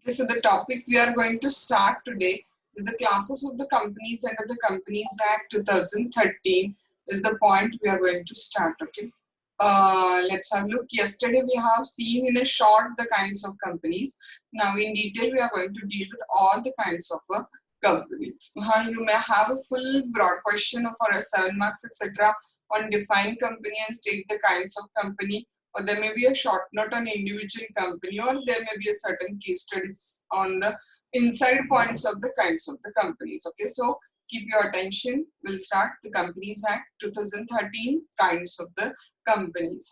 Okay, so the topic we are going to start today is the classes of the companies under the Companies Act 2013 is the point we are going to start. Okay, let's have a look. Yesterday we have seen in a short the kinds of companies. Now in detail we are going to deal with all the kinds of companies. You may have a full broad question for a 7 marks etc. on define company and state the kinds of company, or there may be a short note on individual company, or there may be a certain case studies on the inside points of the kinds of the companies. Okay, so keep your attention. We'll start the Companies Act 2013 kinds of the companies.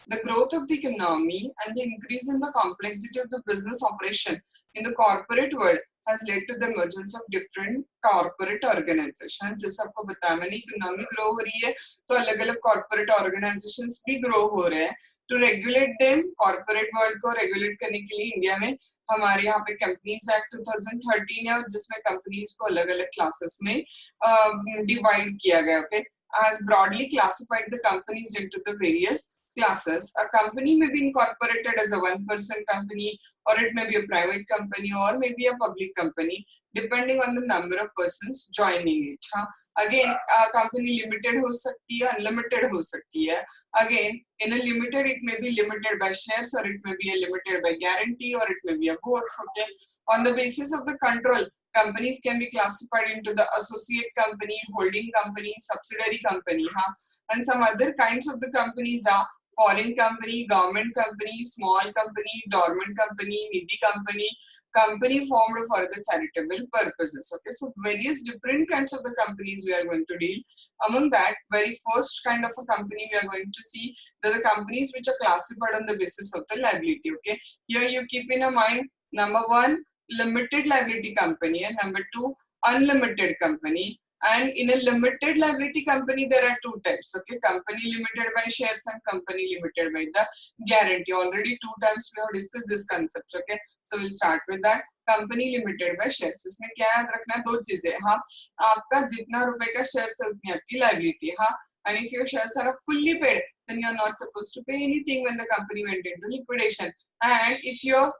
The growth of the economy and the increase in the complexity of the business operation in the corporate world has led to the emergence of different corporate organizations. जैसे आपको बताया मैंने, economy grow हो रही है तो अलग अलग कॉर्पोरेट ऑर्गेनाइजेशंस भी ग्रो हो रहे हैं. To regulate them, corporate world को रेगुलेट करने के लिए इंडिया में हमारे यहाँ पे कंपनीज एक्ट 2013 है, और जिसमें कंपनीज को अलग अलग क्लासेस में डिवाइड किया गया. Okay, has broadly classified the companies into the various classes. A company may be incorporated as a one-person company, or it may be a private company, or maybe a public company, depending on the number of persons joining it. Again, a company limited हो सकती है, unlimited हो सकती है. Again, in a limited, it may be limited by shares, or it may be a limited by guarantee, or it may be a both. Okay, on the basis of the control, companies can be classified into the associate company, holding company, subsidiary company, and some other kinds of the companies are foreign company, government company, small company, dormant company, nidhi company, company formed for the charitable purposes. Okay, so various different kinds of the companies we are going to deal. Among that, very first kind of a company we are going to see the companies which are classified on the basis of the liability. Okay, here you keep in mind, number one, limited liability company, and number two, unlimited company. And in a limited liability company, there are two types. Okay, company limited by shares and company limited by the guarantee. Already 2 times we have discussed this concept. Okay, so we'll start with that. Company limited by shares. इसमें क्या याद रखना है, 2 चीजें. आपका जितना रुपए का शेयर्स है उतनी आपकी liability. And if your shares are fully paid, then you are not supposed to pay anything when the company went into liquidation. And if your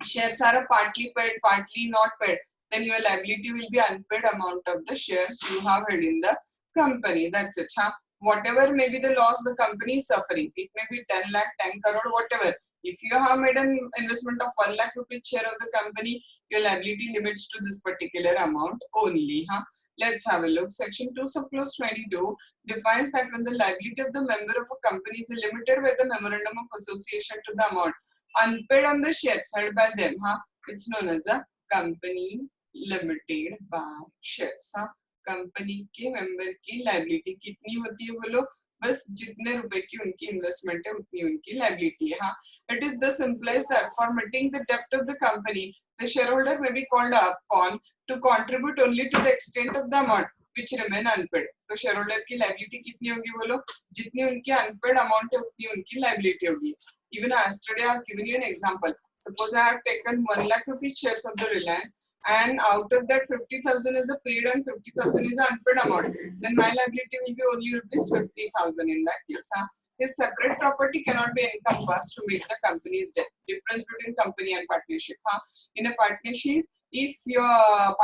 shares are partly paid, partly not paid, then your liability will be unpaid amount of the shares you have held in the company. That's it. Whatever may be the loss the company is suffering, it may be 10 lakh, 10 crore, whatever. If you have made an investment of 1 lakh rupees share of the company, your liability limits to this particular amount only. Let's have a look. Section 2 subclause 22 defines that when the liability of the member of a company is limited by the memorandum of association to the amount unpaid on the shares held by them, it's known as a company limited by shares. Company के member की liability कितनी होती है बोलो, बस जितने रुपए की उनकी इन्वेस्टमेंट है उतनी उनकी लायबिलिटी है. It is the simplest that for meeting the डेब्ट of the company the shareholder may be called upon to contribute only to the extent of the amount which remain unpaid. तो shareholder की liability कितनी होगी बोलो, जितनी उनकी unpaid amount है उतनी उनकी लायबिलिटी होगी. Even yesterday I have given you an example. Suppose I have taken 1 lakh rupees shares of the Reliance, and out of that 50,000 is the paid and 50,000 is the unpaid amount, then my liability will be only rupees 50,000 in that case. His separate property cannot be encompassed to meet the company's debt. Difference between company and partnership. In a partnership, if your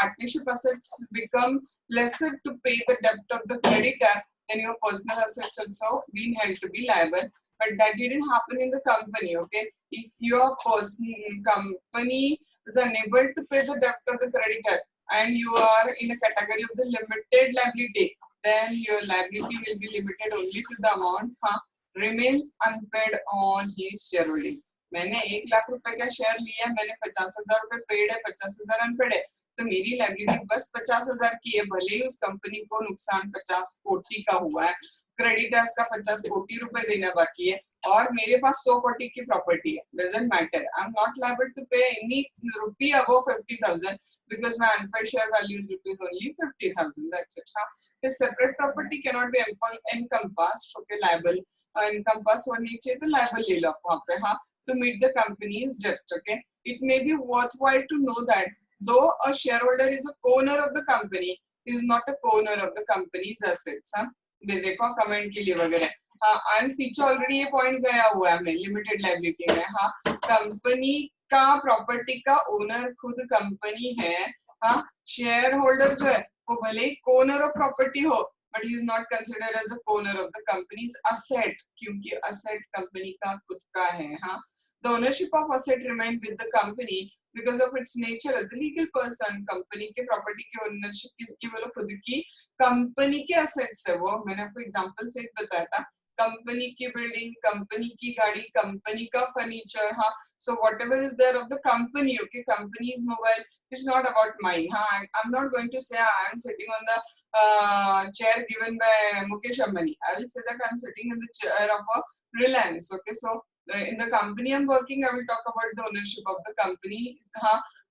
partnership assets become lesser to pay the debt of the creditor, then your personal assets also being held to be liable. But that didn't happen in the company. Okay, if your personal company is unable to pay the debt of the creditor and you are in a category of the limited liability, then your liability will be limited only to the amount remains unpaid on his shareholding. मैंने 1 लाख रुपए का share लिया, मैंने 50,000 रुपए paid है, 50,000 unpaid है, तो मेरी लायबिलिटी बस 50,000 की है, भले ही उस कंपनी को नुकसान 50 कोटी का हुआ है, क्रेडिटर्स का 50 कोटी रुपए देना बाकी है, और मेरे पास 100 कोटी की प्रॉपर्टी है. Doesn't matter. I'm not liable to pay any rupee above 50,000 because my unpaid share value is rupees only 50,000. That's it. His separate property cannot be encompassed. Okay, liable. Encompass होनी चाहिए तो liable ले लो वहाँ पे. To meet the company's debt. Okay, it may be worthwhile to know that though a shareholder is a co-owner of the company, he is not a co-owner of the company's assets. देखो comment के लिए वगैरह. And पीछे already ये point गया हुआ है हमें लिमिटेड लायबिलिटी में. कंपनी का प्रॉपर्टी का ओनर खुद कंपनी है, हाँ, शेयर होल्डर जो है वो भले ही कोनर ऑफ प्रॉपर्टी हो but he is not considered as a co-owner of the company's asset, क्योंकि असेट कंपनी का खुद का है, हाँ. The ownership of asset remain with the company because of its nature as a legal person. Company के property की ownership किसकी, बोलो खुद की, कंपनी के असेट्स है वो. मैंने आपको एग्जांपल से बताया था, कंपनी की बिल्डिंग, कंपनी की गाड़ी, कंपनी का फर्नीचर, हाँ. So whatever is there of the company, okay, company's mobile, it's not about mine, हाँ. I'm not going to say I'm sitting on the chair given by Mukesh Ambani. I will say that I'm sitting in the chair of a Reliance, okay. So in the company I'm working, I will talk about the ownership of the company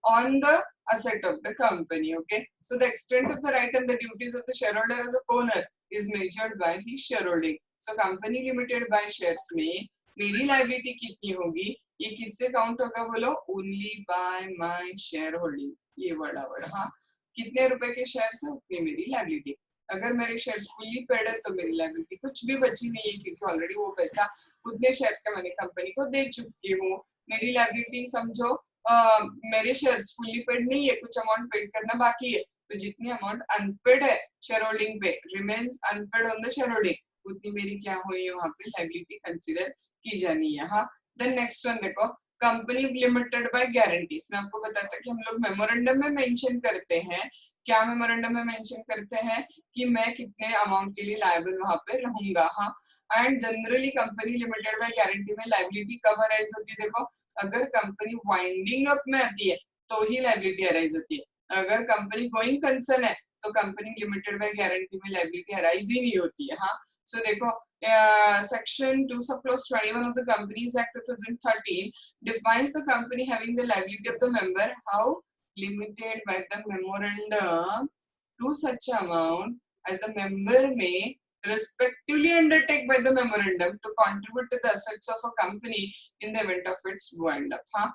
on the asset of the company. Okay, so the extent of the right and the duties of the shareholder as a owner is measured by his shareholding. So company limited by shares में मेरी liability कितनी होगी, ये किससे count होगा बोलो, only by my shareholding. ये बड़ा बड़ा, हाँ, कितने रुपए के शेयर से उतनी मेरी liability. अगर मेरे शेयर्स फुल्ली पेड है तो मेरी लायबिलिटी कुछ भी बची नहीं है, क्योंकि ऑलरेडी वो पैसा उतने शेयर्स का मैंने कंपनी को दे चुकी हूँ. मेरी लायबिलिटी समझो मेरे शेयर्स फुल्ली पेड नहीं है, कुछ अमाउंट पेड करना बाकी है, तो जितनी अमाउंट अनपेड है शेयर होल्डिंग पे, remains unpaid on the shareholding, उतनी मेरी क्या हुई है वहां पे लायबिलिटी कंसीडर की जानी है, हाँ. देन नेक्स्ट वन देखो, कंपनी लिमिटेड बाय गारंटीज. मैं आपको बताता था कि हम लोग मेमोरेंडम में मेंशन करते हैं, क्या मेमोरेंडम में मेंशन करते हैं कि मैं कितने अमाउंट के लिए लायबल वहां पे रहूंगा, हाँ. And generally company limited by guarantee में लायबिलिटी कब अराइज होती है, देखो अगर कंपनी वाइंडिंग अप में आती है तो ही लायबिलिटी अराइज होती है. अगर कंपनी गोइंग कंसर्न है तो कंपनी लिमिटेड बाय गारंटी में लायबिलिटी अराइज ही नहीं होती है, हाँ. सो देखो section 2 sub clause 21 of the Companies Act 2013 defines the company having the liability of the member, how limited by the memorandum to such amount as the member may respectively undertake by the memorandum to contribute to the assets of a company in the event of its wind up, हाँ.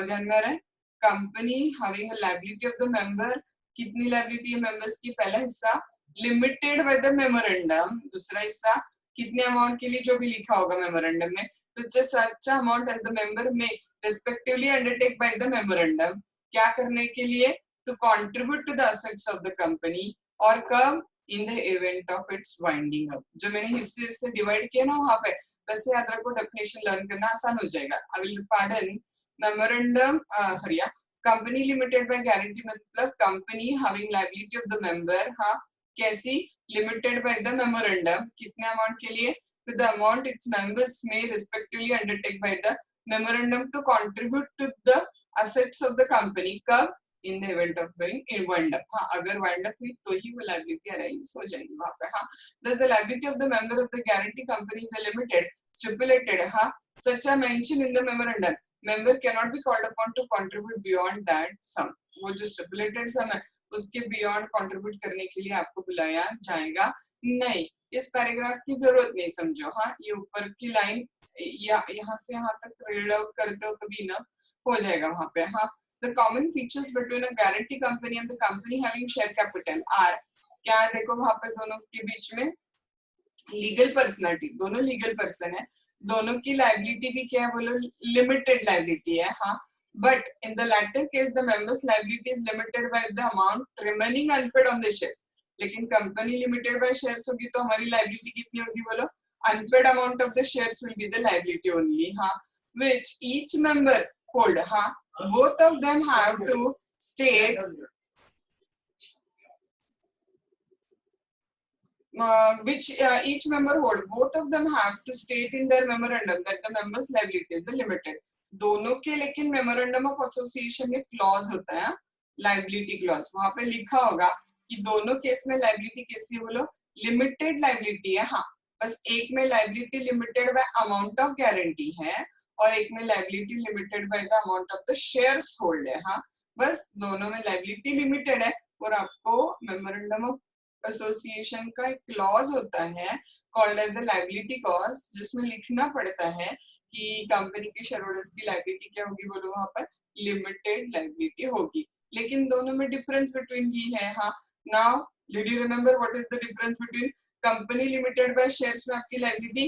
ध्यान में रहे, company having a liability of the member, कितनी liability है members की, पहला हिस्सा limited by the memorandum, दूसरा हिस्सा कितने अमाउंट के लिए जो भी लिखा होगा मेमोरेंडम में, तो such amount as the member में respectively undertake by the memorandum, क्या करने के लिए, to contribute to the assets of the company, और कब, in the event of its winding up. जो मैंने हिस्से से डिवाइड किया ना वहां पे, वैसे याद रखो, डेफिनेशन लर्न करना आसान हो जाएगा. I will pardon memorandum, sorry, company limited by guarantee मतलब company having liability of the member, हाँ, कैसी, लिमिटेड बाय द मेमोरेंडम, कितने अमाउंट के लिए, with the amount its members may respectively undertake by the memorandum to contribute to the assets of the company, कब, in the event of being wind up, हाँ, अगर wind up हुई तो ही वो liability arise हो जाएगी वहाँ पे, हाँ. Thus the liability of the member of the guarantee company is limited, stipulated, हाँ, such a mention in the memorandum, member cannot be called upon to contribute beyond that sum. वो जो stipulated sum है उसके beyond contribute करने के लिए आपको बुलाया जाएगा नहीं. इस पैराग्राफ की जरूरत नहीं समझो, हाँ. ये ऊपर की लाइन यहाँ से यहाँ तक रीड आउट करते हो तभी ना हो जाएगा वहां पे, हाँ. The common features between a guarantee company and the company having share capital R, क्या है देखो वहां पे दोनों के बीच में लीगल पर्सनैलिटी, दोनों लीगल पर्सन है, दोनों की लायबिलिटी भी क्या है बोलो, लिमिटेड लायबिलिटी है, हाँ. But in the latter case, the members' liability is limited by the amount remaining unpaid on the shares. लेकिन कंपनी लिमिटेड बाय शेयर्स होगी तो हमारी लायबिलिटी कितनी होगी बोलो, unpaid amount of the shares will be the liability only, हाँ, which each member hold, हाँ, both of them have to state which each member hold, both of them have to state in their memorandum that the members' liability is limited. दोनों के लेकिन memorandum of association में clause होता है, liability clause, वहां पे लिखा होगा कि दोनों केस में लायबिलिटी कैसी बोलो, लिमिटेड लायबिलिटी है, हाँ. बस एक में liability limited by amount of guarantee है और एक में liability limited by the amount of the shares hold है, हाँ. बस दोनों में लायबिलिटी लिमिटेड है और आपको मेमोरेंडम ऑफ एसोसिएशन का एक क्लॉज होता है called as the liability clause, जिसमें लिखना पड़ता है कि कंपनी के शेयर होल्डर्स की लायबिलिटी क्या होगी बोलो, वहां पर लिमिटेड लायबिलिटी होगी. लेकिन दोनों में डिफरेंस बिटवीन भी है, हाँ. Now did you remember what is the difference between company limited by shares में आपकी लायबिलिटी,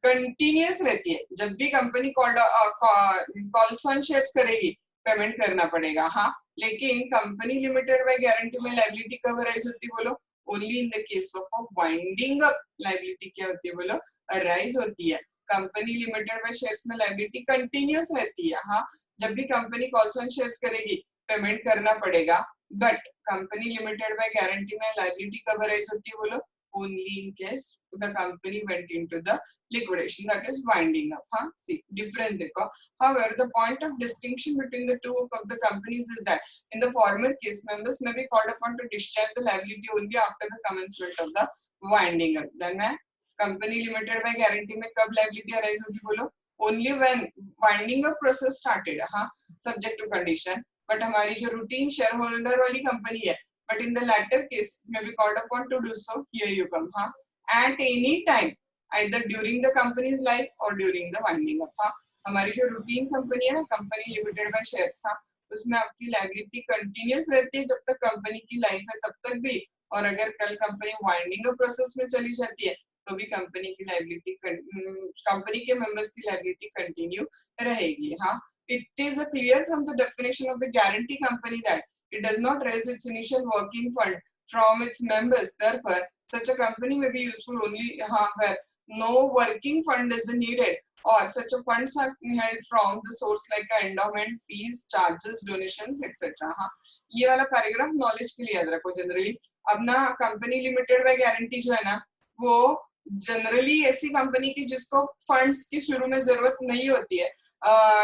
कंटिन्यूस रहती है। जब भी कंपनी कॉल्स ऑन शेयर्स करेगी पेमेंट करना पड़ेगा, हाँ। लेकिन कंपनी लिमिटेड बाय गारंटी में लायबिलिटी कब अराइज होती है बोलो? Only in the case of winding up liability क्या होती है बोलो? अराइज होती है। कंपनी लिमिटेड बाय शेयर्स में लायबिलिटी कंटिन्यूस रहती है, हाँ। जब भी कंपनी कॉल्स ऑन शेयर्स करेगी पेमेंट करना पड़ेगा, but company limited by guarantee में लायबिलिटी कब अराइज होती है बोलो? only in case the company went into the liquidation, that is winding up, huh? See difference dekho. However, the point of distinction between the two of the companies is that in the former case members may be called upon to discharge the liability only after the commencement of the winding up. Then company limited by guarantee में कब liability arise होगी बोलो? Only when winding up process started, हाँ, subject to condition. but हमारी जो routine shareholder वाली company है, but in the latter case may be called upon to do so, here you come, हाँ, at any time either during the company's life or during the winding up, हाँ। हमारी जो routine company है ना, company limited by shares, हाँ, उसमें आपकी liability continuous रहती है जब तक कंपनी की लाइफ है तब तक भी, और अगर कल कंपनी वाइंडिंग अप प्रोसेस में चली जाती है तो भी कंपनी की लायबिलिटी, कंपनी के मेंबर्स की लायबिलिटी कंटिन्यू रहेगी, हाँ। It is clear from the definition of the guarantee company that it does not raise its initial working fund from its members. Therefore, such a company may be useful only where no working fund is needed, or such a funds are held from the source like endowment, fees, charges, donations, etc. हाँ, ये वाला paragraph knowledge के लिए याद रखो generally. अब ना company limited by guarantee जो है ना, वो जनरली ऐसी कंपनी की जिसको फंड्स की शुरू में जरूरत नहीं होती है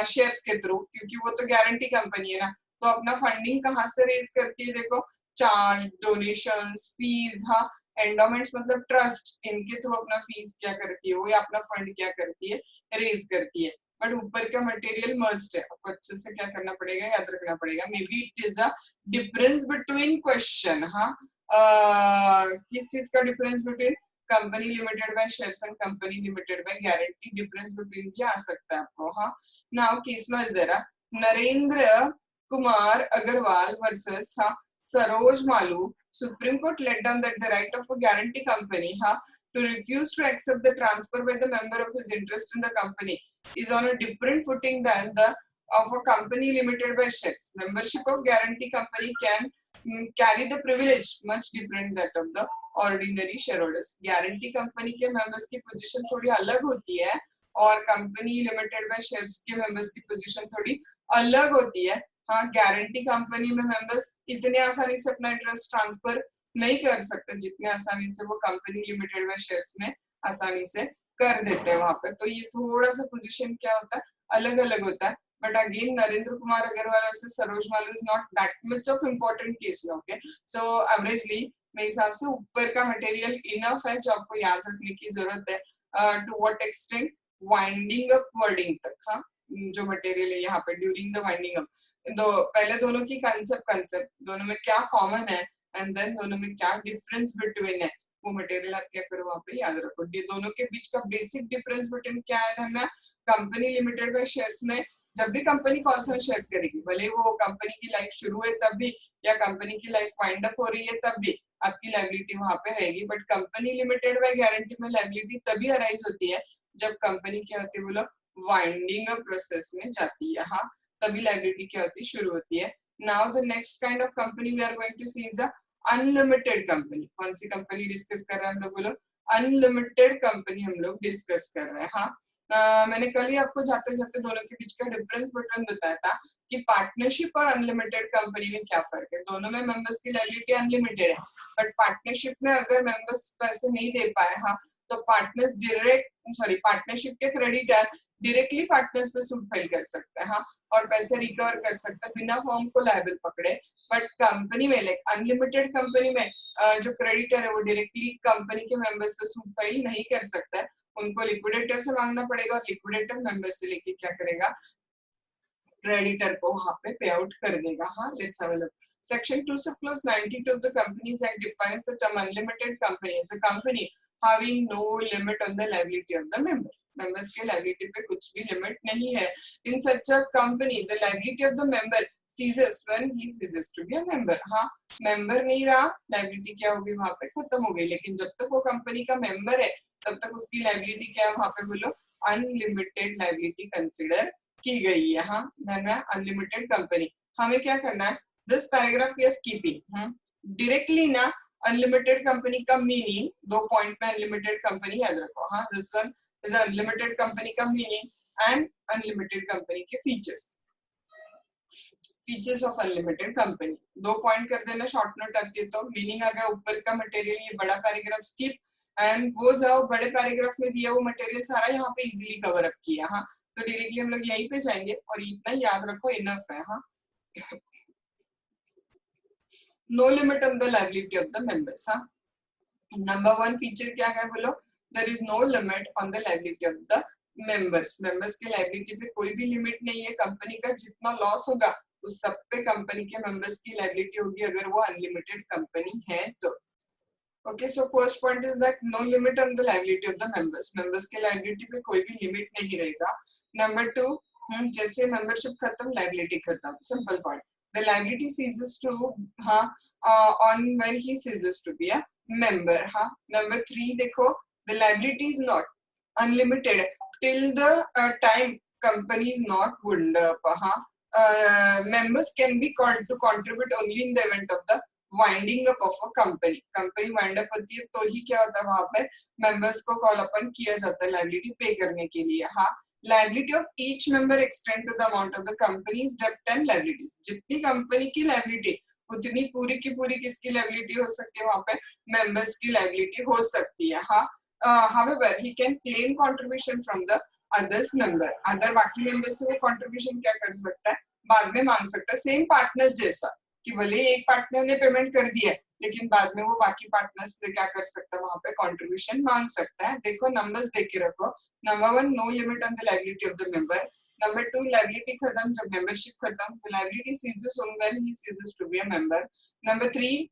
शेयर्स के थ्रू, क्योंकि वो तो गारंटी कंपनी है ना, तो अपना फंडिंग कहाँ से रेज करती है देखो? चार्ज, डोनेशंस, फीस, हाँ, एंडोमेंट्स मतलब ट्रस्ट, इनके थ्रू अपना फीस क्या करती है वो, या अपना फंड क्या करती है, रेज करती है। बट ऊपर का मटेरियल मस्ट है, आपको अच्छे से क्या करना पड़ेगा, याद रखना पड़ेगा। Maybe it is a difference between question, हाँ, किस चीज का difference between company limited by shares and company limited by guarantee, difference between भी आ सकता है आपको, हाँ। नाउ केस में is there Narendra Kumar Agarwal versus Saroj Malu. Supreme Court laid down that the right of a guarantee company to refuse to accept the transfer by the member of his interest in the company is on a different footing than the of a company limited by shares. Membership of guarantee company can carry the privilege much different that of the ordinary shareholders. Guarantee company के members की position थोड़ी अलग होती है और company limited by shares के members की position थोड़ी अलग होती है, हाँ। गारंटी कंपनी में मेंबर्स इतने आसानी से अपना इंटरेस्ट ट्रांसफर नहीं कर सकते जितने आसानी से वो कंपनी लिमिटेड में शेयर्स में आसानी से कर देते हैं वहां पे। तो ये थोड़ा सा पोजीशन क्या होता है, अलग अलग होता है। बट अगेन नरेंद्र कुमार अग्रवाल से Saroj Malu is not that much of important case, okay. So averagely मेरे हिसाब से ऊपर का मटेरियल इनफ है जो आपको याद रखने की जरूरत है। To what extent winding up wording तक, हाँ, जो मटेरियल है यहाँ पे ड्यूरिंग द वाइंडिंग अप, पहले दोनों की कंसेप्ट दोनों में क्या कॉमन है एंड देन दोनों में क्या डिफरेंस बिटवीन है, वो मटेरियल आप क्या करो वहां पे याद रखो। दोनों के बीच का बेसिक डिफरेंस बिटवीन क्या है धन्या? कंपनी लिमिटेड बाय शेयर्स में जब भी कंपनी कॉल्स ऑन शेयर्स करेगी, भले वो कंपनी की लाइफ शुरू है तब भी या कंपनी की लाइफ वाइंड अप हो रही है तब भी आपकी लायबिलिटी वहां पे रहेगी। But company limited by guarantee में लायबिलिटी तभी अराइज होती है जब कंपनी क्या होती है बोलो? वाइंडिंग अप प्रोसेस में जाती है, हाँ, तभी लायबिलिटी क्या होती है? शुरू होती है। Now the next kind of company we are going to see is a unlimited company. कौन सी कंपनी डिस्कस कर रहे हैं हम लोग बोलो? अनलिमिटेड कंपनी हम लोग डिस्कस कर रहे हैं, हाँ। मैंने कल ही आपको जाते जाते दोनों के बीच का डिफरेंस बटन बताया था कि पार्टनरशिप और अनलिमिटेड कंपनी में क्या फर्क है। दोनों में मेंबर्स की लायबिलिटी अनलिमिटेड है, बट पार्टनरशिप में अगर मेंबर्स पैसे नहीं दे पाए, हाँ, तो पार्टनरशिप के क्रेडिटर डायरेक्टली पार्टनर्स पे सूट फाइल कर सकते हैं, हाँ, और पैसे रिकवर कर सकते हैं बिना फॉर्म को लायबल पकड़े। बट कंपनी में लाइक अनलिमिटेड कंपनी में जो क्रेडिटर है वो डायरेक्टली कंपनी के मेंबर्स पे सूट फाइल नहीं कर सकता है, उनको लिक्विडेटर से मांगना पड़ेगा और लिक्विडेटर मेंबर्स से लेके क्या करेगा? क्रेडिटर को वहां पे पे आउट कर देगा, हाँ। Let's have a look. Section 2 sub clause 92 of the companies act defines the term unlimited company as a company having no limit on the liability of the member. Members के liability पे कुछ भी limit नहीं है। In such a company, the liability of the member ceases when he ceases to be a member. हाँ, member नहीं रहा, liability क्या होगी वहां पे? खत्म हो गई। लेकिन जब तक वो कंपनी का member है तब तक उसकी लाइबिलिटी क्या है वहां पे बोलो, अनलिमिटेड लाइबिलिटी कंसिडर की गई है। हाँ, देन अनलिमिटेड कंपनी, हमें क्या करना है, this paragraph we are keeping directly ना। अनलिमिटेड कंपनी का मीनिंग, 2 पॉइंट में अनलिमिटेड कंपनी याद रखो। हाँ, this one is unlimited company का मीनिंग एंड अनलिमिटेड कंपनी के features, features of unlimited company. 2 point कर देना शॉर्ट नोट रख दे तो मीनिंग आ गया। ऊपर का मटेरियल ये बड़ा पैराग्राफ स्किप एंड वो जाओ बड़े पैराग्राफ में दिया वो मटेरियल सारा यहाँ पे इजीली कवर अप किया। हाँ, तो डायरेक्टली हम लोग यहीं पे जाएंगे और इतना याद रखो इनफ है। हाँ, no limit on the liability of the members. हाँ, नंबर 1 फीचर क्या है बोलो, there is no limit on the liability of the members. Members के लायबिलिटी पे कोई भी लिमिट नहीं है। कंपनी का जितना लॉस होगा उस सब पे कंपनी के मेंबर्स की लायबिलिटी होगी अगर वो अनलिमिटेड कंपनी है तो। Okay, so first point is that no limit on the liability of the members. Members के लायबिलिटी पे कोई भी लिमिट नहीं रहेगा। नंबर 2, जैसे मेंबरशिप खत्म लायबिलिटी खत्म, simple point. The liability ceases to, हाँ, on when he ceases to be a member. हाँ, नंबर 3 देखो, the liability is not unlimited till the time company is not wound up. हाँ, members can be called to contribute only in the event of the winding up of a company. Company wind up होती है तो ही क्या होता है वहां पे members को कॉल अपन किया जाता है लायबिलिटी पे करने के लिए। हाँ, liability of each member extend to the amount of the company's debt and liabilities. जितनी कंपनी की लायबिलिटी उतनी पूरी की पूरी किसकी लायबिलिटी हो सकती है वहां पे, मेंबर्स की लायबिलिटी हो सकती है। हाँ, however he can claim contribution from the others member. Other बाकी मेंबर्स से वो कंट्रीब्यूशन क्या कर सकता है, बाद में मांग सकता है। सेम पार्टनर्स जैसा कि भले एक पार्टनर ने पेमेंट कर दिया लेकिन बाद में वो बाकी पार्टनर्स से क्या कर सकता है वहां पे कंट्रीब्यूशन मांग सकता है। देखो नंबर्स देख के रखो। Number 1, no limit on the liability of the member. Number 2, liability खत्म जब मेंबरशिप खत्म, तो liability ceases on when he ceases to be a member. Number 3,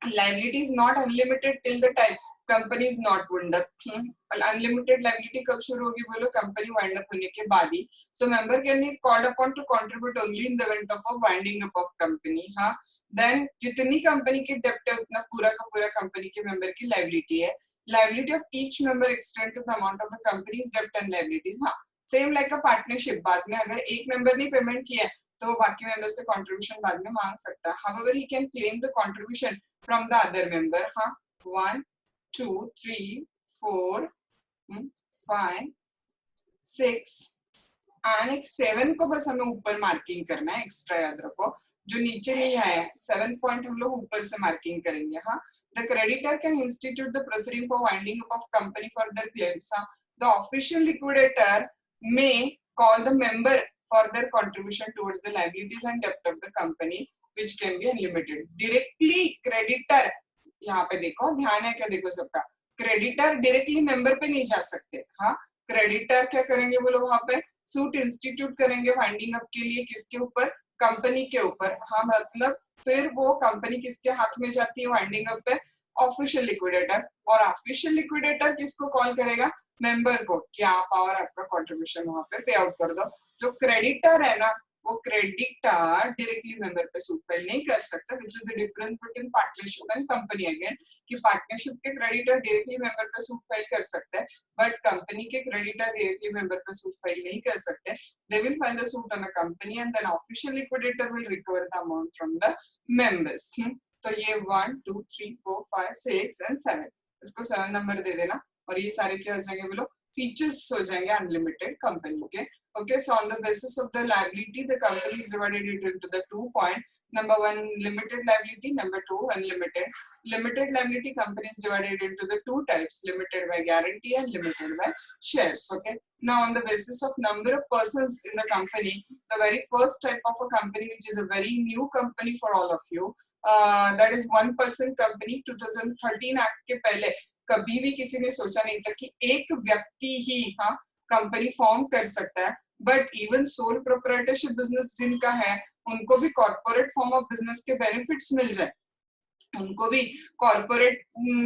liability is not unlimited till the time company is not wind up. Unlimited liability कब शुरू होगी बोलो, company wind up होने के बाद ही। So member can be called upon to contribute only in the event of a winding up of company. हाँ, then जितनी कंपनी की डेब्ट है उतना पूरा का पूरा कंपनी के मेंबर की लायबिलिटी है। Liability of each member extend to the amount of the company's डेब्ट एंड लायबिलिटीज। हाँ, सेम लाइक अ पार्टनरशिप, बाद में अगर एक मेंबर ने पेमेंट किया तो बाकी मेंबर से कंट्रीब्यूशन बाद में मांग सकता है। However, he can claim the contribution from the other member. हाँ, 1, 2, 3, 4, 5, 6 एंड 7 को बस हमें ऊपर मार्किंग करना है, एक्स्ट्रा याद रखो। जो नीचे नहीं आया है 7th पॉइंट हम लोग ऊपर से मार्किंग करेंगे। हाँ, the creditor can institute the proceeding for winding up of company for their claims. The official liquidator may call the member for their contribution towards the liabilities and debt of the company which can be unlimited. Directly creditor, यहाँ पे देखो ध्यान है क्या, देखो सबका creditor directly member पे नहीं जा सकते। हाँ, क्रेडिटर क्या करेंगे बोलो, वहां पे सूट इंस्टीट्यूट करेंगे वाइंडिंग अप के लिए, किसके ऊपर, कंपनी के ऊपर। हाँ, मतलब फिर वो कंपनी किसके हाथ में जाती है वाइंडिंग अप पे, ऑफिशियल लिक्विडेटर। और ऑफिशियल लिक्विडेटर किसको कॉल करेगा, मेंबर को, कि आप और आपका कंट्रीब्यूशन वहां पे पे आउट कर दो। जो क्रेडिटर है ना वो क्रेडिटर डायरेक्टली मेंबर पे सूट फाइल नहीं कर सकता, which is the difference between partnership and company. Again कि पार्टनरशिप के क्रेडिटर डायरेक्टली मेंबर पे सूट फाइल कर सकते हैं बट कंपनी के क्रेडिटर डायरेक्टली मेंबर पे सूट फाइल नहीं कर सकते। They will file the suit on a company and then official liquidator will recover the amount from the members. तो ये 1, 2, 3, 4, 5, 6 एंड 7, इसको 7 नंबर दे देना। और ये सारे क्या हो जाएंगे बोलो, फीचर्स हो जाएंगे अनलिमिटेड कंपनी के। Okay, so on the basis of the liability, the company is divided into the 2 point. Number 1, limited liability. Number 2, unlimited. Limited liability company is divided into the 2 types: limited by guarantee and limited by shares. Okay. Now, on the basis of number of persons in the company, the very first type of a company, which is a very new company for all of you, that is 1% company. 2013 Act के पहले कभी भी किसी ने सोचा नहीं था कि एक व्यक्ति ही हाँ कंपनी फॉर्म कर सकता है। But even sole proprietorship business जिनका है उनको भी कॉर्पोरेट फॉर्म ऑफ बिजनेस के बेनिफिट्स मिल जाए, उनको भी कॉर्पोरेट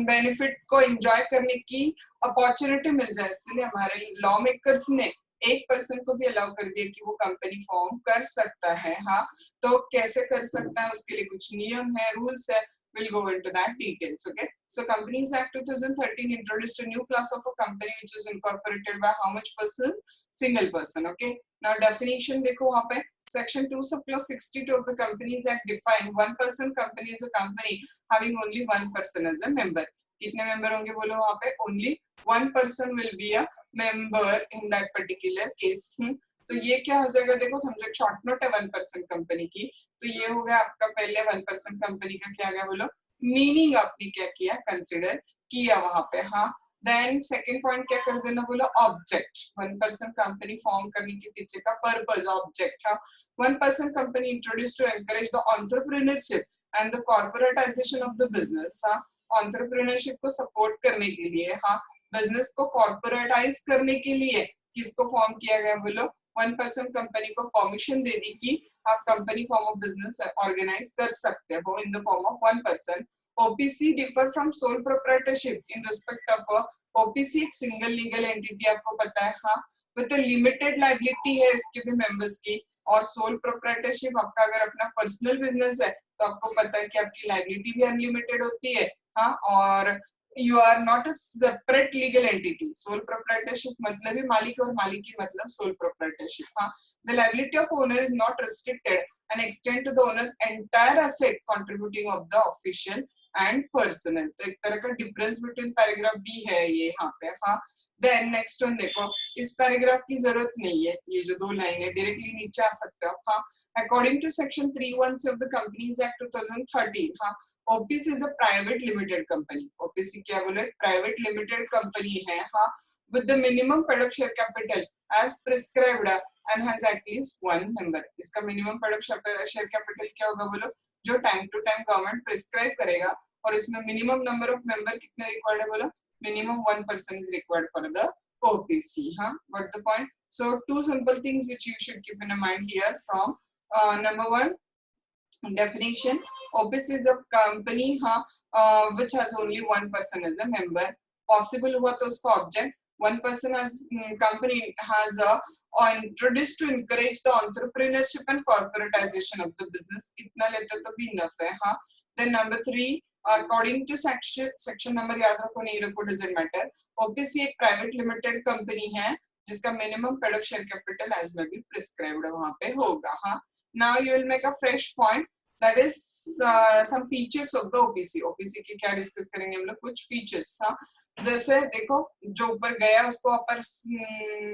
बेनिफिट को एंजॉय करने की अपॉर्चुनिटी मिल जाए। इसलिए हमारे लॉ मेकर्स ने 1% को भी अलाउ कर दिया कि वो कंपनी फॉर्म कर सकता है। हाँ, तो कैसे कर सकता है उसके लिए कुछ नियम है, रूल्स है। we'll go into that details. Okay, so Companies Act 2013 introduced a new class of a company which is incorporated by how much person? Single person. Okay, now definition देखो वहाँ पे Section 2 subclause 62 of the Companies Act define one person company is a company having only one person as a member. कितने member होंगे बोलो वहाँ पे? Only one person will be a member in that particular case. तो ये क्या हो जाएगा? देखो समझो शॉर्ट नोट है वन पर्सन कंपनी की, तो ये हो गया आपका पहले वन पर्सन कंपनी का क्या गया बोलो मीनिंग आपने क्या किया कंसिडर किया वहां पे. हाँ, देन सेकंड पॉइंट क्या कर देना बोलो object. One person company form करने के पीछे का पर्पस ऑब्जेक्ट. हाँ, one person company introduce to encourage the entrepreneurship and the corporatisation of the business. हाँ, एंटरप्रेन्योरशिप को सपोर्ट करने के लिए, हाँ, बिजनेस को कॉर्पोरेटाइज करने के लिए किसको फॉर्म किया गया बोलो वन पर्सन कंपनी को परमिशन दे दी कि आप company form of business organise कर सकते हो in the form of one person. OPC differ from sole proprietorship in respect of OPC एक सिंगल लीगल एंटिटी आपको पता है. हाँ, विद लिमिटेड लायबिलिटी है इसके भी मेंबर्स की. और सोल प्रोप्राइटरशिप आपका अगर अपना पर्सनल बिजनेस है तो आपको पता है कि आपकी लायबिलिटी भी अनलिमिटेड होती है. हाँ, और you are not a separate legal entity. Sole proprietorship मतलब ही मालिक और मालिकी मतलब sole proprietorship. हाँ, the liability of owner is not restricted and extend to the owner's entire asset contributing of the official and personal. तो एक तरह का difference between paragraph B है ये यहाँ पे. हाँ, देन नेक्स्ट वन देखो, इस पैराग्राफ की जरूरत नहीं है, ये जो दो लाइन है डायरेक्टली नीचे आ सकते हो. हाँ, according to section 3(1) of the Companies Act 2013, हाँ, OPC is a private limited company. OPC क्या बोले? Private limited company है. हाँ, with the minimum paid up share capital as prescribed and has at least one member. इसका minimum paid up share capital क्या होगा बोलो? जो time to time government prescribe करेगा. और इसमें मिनिमम नंबर ऑफ मेंबर कितने रिक्वायर्ड है बोलो? Minimum one person is required for the OPC. हाँ, what the point? So two simple things which you should keep in mind here from number one, definition. OPC is a company which has only one person as a member. Possible हुआ तो उसका object one person has company has introduced to encourage the entrepreneurship and corporatization of the business. इतना लेते तो भी enough है. हाँ, then number 3, according to section number याद रखो नहीं रखो doesn't matter. OPC एक private limited company है जिसका minimum paid up share capital as may be prescribed वहाँ पे होगा. हाँ, now you will make a fresh point, that is some features of the OPC. OPC के क्या डिस्कस करेंगे हम लोग? कुछ फीचर्स. हाँ, जैसे देखो जो ऊपर गया उसको ऊपर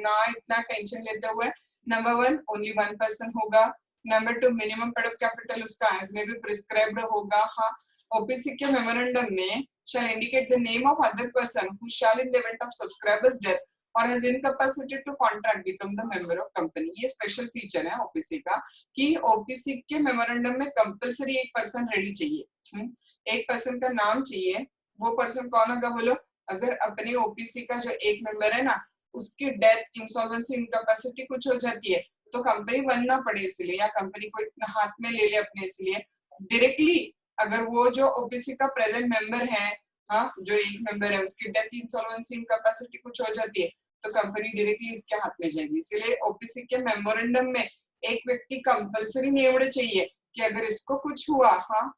ना इतना टेंशन लेते हुए. नंबर 1, ओनली वन पर्सन होगा. Number 2, minimum paid up capital उसका एज में भी प्रिस्क्राइब्ड होगा. हाँ, OPC के मेमोरेंडम में shall indicate the name of other person who shall in the event of subscriber's death or has incapacity to contract become the member of company. ये special feature है OPC का कि OPC के memorandum में compulsory एक person ready चाहिए. एक person का नाम चाहिए. वो पर्सन कौन होगा बोलो? अगर अपने OPC का जो एक मेंबर है ना उसकी डेथ, इंसॉल्वेंसी, इनकैपेसिटी कुछ हो जाती है तो कंपनी बनना पड़े इसलिए या कंपनी को इतना हाथ में ले ले अपने इसलिए डायरेक्टली अगर वो जो OPC का प्रेजेंट मेंबर है, हाँ, जो एक मेंबर है उसकी डेथ, इंसॉल्वेंसी, इनकैपेसिटी कुछ हो जाती है तो कंपनी डायरेक्टली इसके हाथ में जाएगी. इसलिए OPC के मेमोरेंडम में एक व्यक्ति कंपलसरी नेम्ड चाहिए कि अगर इसको कुछ हुआ, हाँ,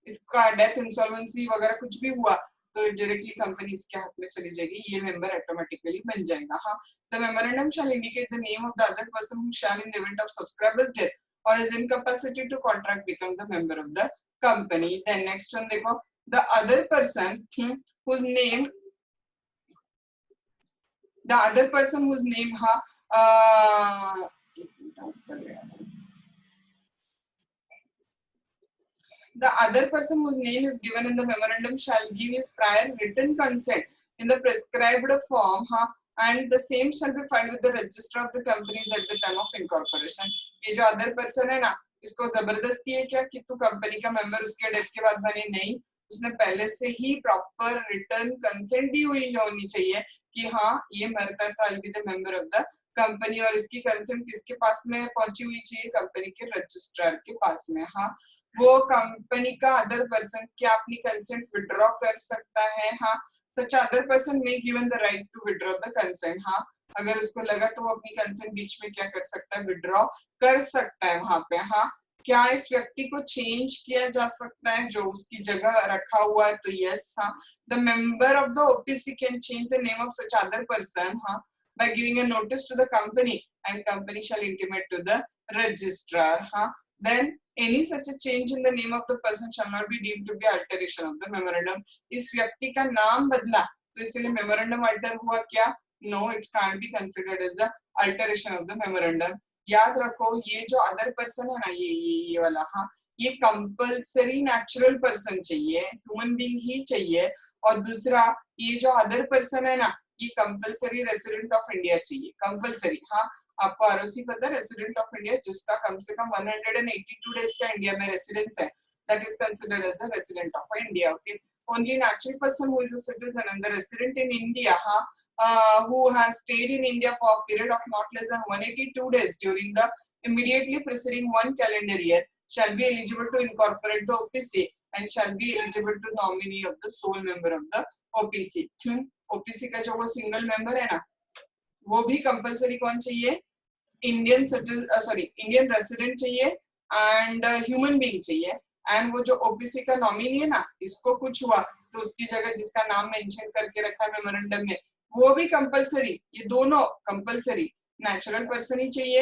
इसका डेथ, इंसॉल्वेंसी वगैरह कुछ भी हुआ तो डायरेक्टली कंपनी इसके हाथ में चली जाएगी. ये मेंबर ऑटोमेटिकली बन जाएगा. हाँ, the memorandum shall indicate the name of the other person who shall in the event of subscribers death or is incapacity to contract become the member of the company. Then next one देखो, the other person whose name the other person whose name is given in the memorandum shall give his prior written consent in the prescribed form, and the same shall be filed with the register of the companies at the time of incorporation. ये जो other person है ना, इसको जबरदस्ती है क्या कि तू कंपनी का मेंबर उसके डेथ के बाद बने? नहीं, उसने पहले से ही प्रॉपर रिटर्न कंसेंट दी हुई होनी चाहिए कि हाँ ये मरता है तो I be the member of the company. और इसकी कंसेंट किसके पास में पहुंची हुई चाहिए? कंपनी के रजिस्ट्रार के पास में. हाँ, वो कंपनी का अदर पर्सन क्या अपनी कंसेंट विड्रॉ कर सकता है? हाँ, such other person may given the right to withdraw the consent. हाँ, अगर उसको लगा तो वो अपनी कंसेंट बीच में क्या कर सकता है? विड्रॉ कर सकता है वहां पे. हाँ, क्या इस व्यक्ति को चेंज किया जा सकता है जो उसकी जगह रखा हुआ है? तो यस, हाँ, the member of the OPC can change the name of such other person, हाँ, by giving a notice to the company and company shall intimate to the registrar, हाँ. Then any such a change in the name of the person shall not be deemed to be alteration of the memorandum. इस व्यक्ति का नाम बदला तो इसलिए memorandum alter हुआ क्या? No, it can't be considered as the alteration of the memorandum. याद रखो ये जो अदर पर्सन है ना, ये वाला, हाँ, ये कंपल्सरी नेचुरल पर्सन चाहिए, ह्यूमन बीइंग ही चाहिए. और दूसरा ये जो अदर पर्सन है ना, ये कंपल्सरी रेसिडेंट ऑफ इंडिया चाहिए, कंपल्सरी. हाँ, आपको आरओसी पता है, रेसिडेंट ऑफ इंडिया, जिसका कम से कम 182 डेज का इंडिया में रेसिडेंस है, that is considered as the resident of India. Okay, only natural person who is a citizen and the resident in India, who has stayed in India for a period of not less than 182 days during the immediately preceding one calendar year shall be eligible to incorporate the OPC and shall be eligible to nominee of the sole member of the OPC. OPC का जो वो single member है ना, वो भी compulsory कौन चाहिए? Indian resident चाहिए एंड ह्यूमन बीइंग चाहिए. एंड वो जो ओपीसी का नॉमिनी है ना, इसको कुछ हुआ तो उसकी जगह जिसका नाम मेंशन करके रखा है मेमोरेंडम में, वो भी कंपलसरी. ये दोनों कंपलसरी, नेचुरल पर्सन ही चाहिए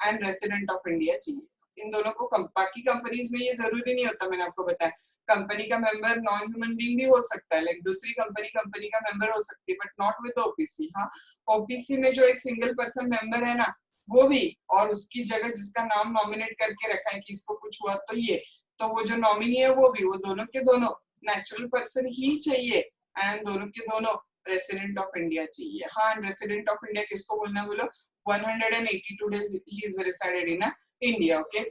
एंड रेसिडेंट ऑफ इंडिया चाहिए. इन दोनों को बाकी कंपनीज में ये जरूरी नहीं होता, मैंने आपको बताया. कंपनी का मेंबर नॉन ह्यूमन बीइंग भी हो सकता है, लाइक दूसरी कंपनी का मेंबर हो सकती है, बट नॉट विद ओपीसी. हाँ, ओपीसी में जो एक सिंगल पर्सन मेंबर है ना, वो भी, और उसकी जगह जिसका नाम नॉमिनेट करके रखा है कि इसको कुछ हुआ तो ये, तो वो जो नॉमिनी है वो भी, वो दोनों के दोनों नेचुरल पर्सन ही चाहिए एंड दोनों के दोनों रेसिडेंट ऑफ इंडिया चाहिए. हाँ, रेसिडेंट ऑफ इंडिया किसको बोलना, बोलो 182 days he is resided in India. Okay,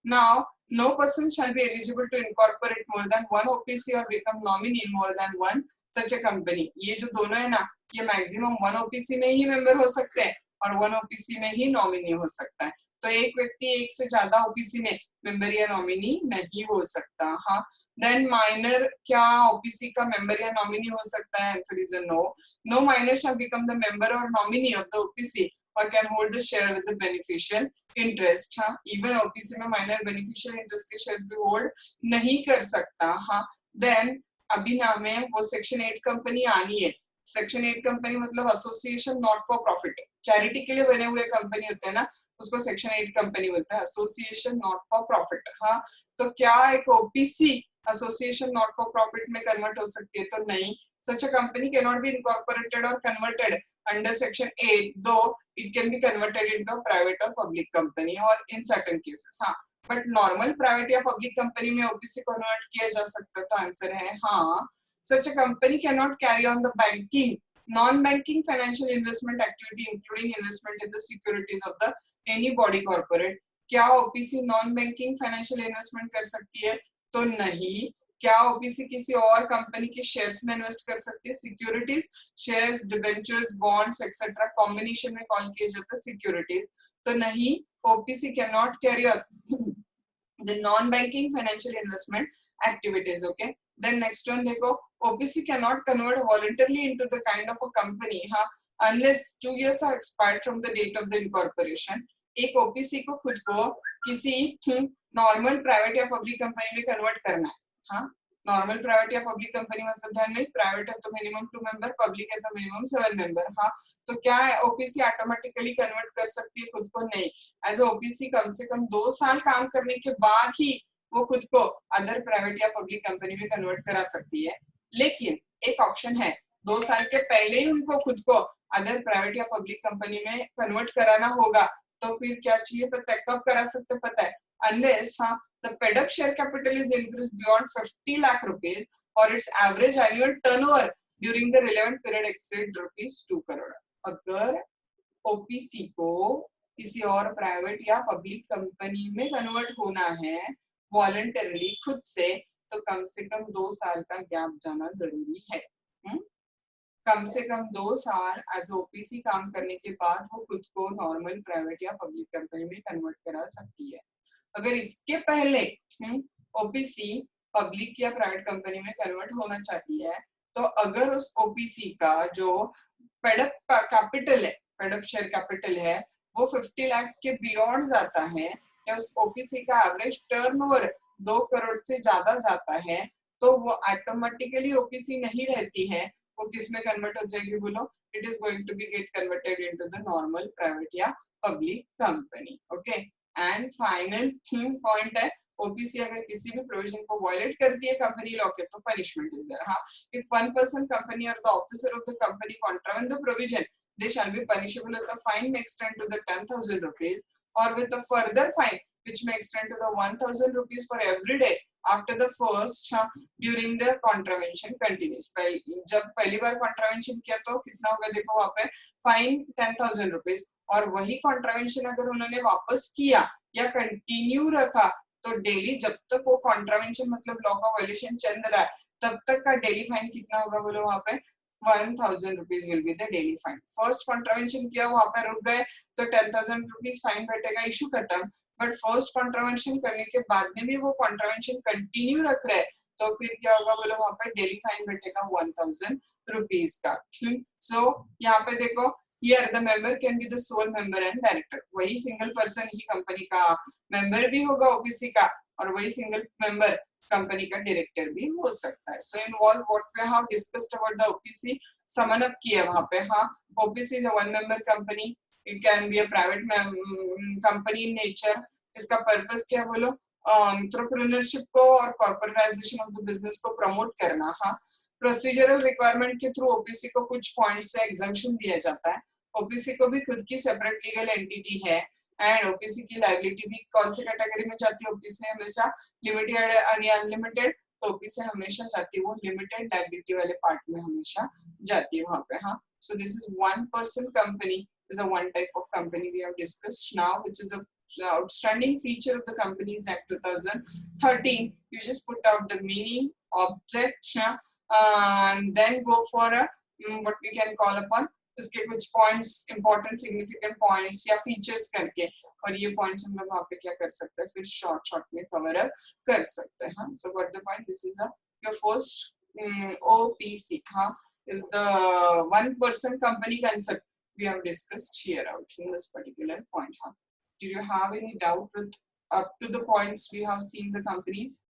now no person shall be eligible to incorporate more than one OPC or become nominee in more than one such a company. ये जो दोनों है ना, ये maximum 1 OPC में ही member हो सकते हैं और 1 OPC में ही नॉमिनी हो सकता है. तो एक व्यक्ति एक से ज्यादा ओपीसी में मेंबर या नॉमिनी नहीं हो सकता. हाँ, देन माइनर क्या ओपीसी का मेंबर या नॉमिनी हो सकता है? Answer is no. No minor shall become the member और नॉमिनी ऑफ द ओपीसी और can hold the share with the beneficial interest. हाँ, इवन ओपीसी में माइनर बेनिफिशियल इंटरेस्ट के शेयर्स भी होल्ड नहीं कर सकता. हाँ, देन अभी नाम में वो सेक्शन 8 कंपनी आनी है. सेक्शन 8 कंपनी मतलब association not for profit, charity के लिए बने हुए कंपनी होते हैं ना, उसको सेक्शन 8 कंपनी बोलते हैं, एसोसिएशन नॉट फॉर प्रॉफिट. हाँ, तो क्या एक OPC association not for profit में कन्वर्ट हो सकती है? तो नहीं. such a company cannot be incorporated or converted under section 8, though it can be converted into a private or public company or in certain cases. हाँ, but normal private या public company में OPC convert किया जा सकता है. तो answer है हाँ. Such a company cannot carry on the banking, non-banking financial investment activity, including investment in the securities of the any body corporate. क्या OPC non banking financial investment कर सकती है? तो नहीं. क्या ओपीसी किसी और कंपनी के शेयर्स में इन्वेस्ट कर सकती है? Securities, shares, debentures, bonds etcetera combination में कॉल किया जाता है सिक्योरिटीज. तो नहीं, OPC can not carry the non banking financial investment activities. Okay, then next one देखो, OPC cannot convert voluntarily into the kind of a company, हाँ, unless 2 years are expired from the date of the incorporation. एक OPC को खुद को किसी normal private या public company में convert करना है. हाँ, नॉर्मल प्राइवेट या पब्लिक कंपनी मतलब ध्यान में, प्राइवेट है तो मिनिमम 2 मेंबर, पब्लिक है तो मिनिमम 7 मेंबर. हाँ, तो क्या है, ओपीसी ऑटोमेटिकली कन्वर्ट कर सकती है खुद को? नहीं. एज ए ओपीसी कम से कम 2 साल काम करने के बाद ही वो खुद को अदर प्राइवेट या पब्लिक कंपनी में कन्वर्ट करा सकती है. लेकिन एक ऑप्शन है, 2 साल के पहले ही उनको खुद को अदर प्राइवेट या पब्लिक कंपनी में कन्वर्ट कराना होगा. तो फिर क्या चाहिए पता है, कब करा सकते पता है? Unless the paid up share capital is increased beyond 50 lakh rupees or its average annual turnover during the relevant period exceed rupees 2 crore. अगर ओपीसी को किसी और प्राइवेट या पब्लिक कंपनी में कन्वर्ट होना है वॉलंटरली खुद से, तो कम से कम 2 साल का गैप जाना जरूरी है. कम से कम 2 साल एज ओपीसी काम करने के बाद वो खुद को नॉर्मल प्राइवेट या पब्लिक कंपनी में कन्वर्ट करा सकती है. अगर इसके पहले ओपीसी पब्लिक या प्राइवेट कंपनी में कन्वर्ट होना चाहती है, तो अगर उस ओपीसी का जो पेड अप कैपिटल है, पेड अप शेयर कैपिटल है, वो 50 लाख के बियॉन्ड जाता है, या उस ओपीसी का एवरेज टर्नओवर 2 करोड़ से ज्यादा जाता है तो वो ऑटोमेटिकली ओपीसी नहीं रहती है, वो किस में कन्वर्ट हो जाएगी बोलो, it is going to be get converted into the normal private या public company. Okay, and final point है ओपीसी अगर किसी भी प्रोविजन को वायलेट करती है कंपनी लॉ के तो पनिशमेंट इज देयर। हाँ, इफ वन पर्सन कंपनी और the officer of the company contravene the provision, they shall be punishable with a fine may extend to the 10,000 rupees or with a further fine which may extend to the 1,000 rupees for every day after the first during the contravention continues। जब पहली बार contravention किया तो कितना होगा देखो वहां पे fine 10,000 rupees, और वही contravention अगर उन्होंने वापस किया या कंटिन्यू रखा तो डेली जब तक वो कॉन्ट्रावेंशन मतलब लॉ का वायलेशन चल रहा है तब तक का डेली फाइन कितना होगा बोलो वहां पे 1,000 rupees will be the daily fine. First contravention किया वहां पे रुक गए तो 10,000 रुपीज फाइन बैठेगा, इशू खत्म। बट फर्स्ट कॉन्ट्रावेंशन करने के बाद में भी वो कॉन्ट्रावेंशन कंटिन्यू रख रहे तो फिर क्या होगा बोलो वहां पे डेली फाइन बैठेगा 1,000 रुपीज का। सो यहाँ पे देखो here the member can be the sole member and director, वही सिंगल पर्सन ही कंपनी का मेंबर भी होगा ओबीसी का और वही सिंगल मेंबर कंपनी का डायरेक्टर भी हो सकता है। So involve what we have discussed about the OPC sum up किया वहां पे। हाँ, OPC is a one member company, it can be a private company in nature. इसका पर्पस क्या बोलो, एंटरप्रेन्योरशिप को और कॉर्पोरेटाइजेशन ऑफ द बिजनेस को प्रमोट करना। हाँ, प्रोसीजरल रिक्वायरमेंट के थ्रू ओपीसी को कुछ पॉइंट्स से एग्जम्पशन दिया जाता है। ओपीसी को भी खुद की सेपरेट लीगल एंटिटी है एंड ओपीसी की लायबिलिटी भी कौन सी कैटेगरी में जाती है, ओपीसी हमेशा लिमिटेड यानी अनलिमिटेड, तो ओपीसी हमेशा जाती है वो लिमिटेड लायबिलिटी वाले पार्ट में हमेशा जाती है वहां पे। हाँ, so this is one person company is a one type of company we have discussed now which is a outstanding feature of the Companies Act 2013. You just put out the meaning, object, and then go for a what we can call upon उसके कुछ points important significant points या features करके, और ये points हम लोग वहाँ पे क्या कर सकते हैं फिर शॉर्ट में कवर अप कर सकते हैं। So what the point, this is your first OPC. हाँ, is the one person company concept we have discussed here out in this particular point. Huh? Did you have any doubt with up to the points we have seen the companies?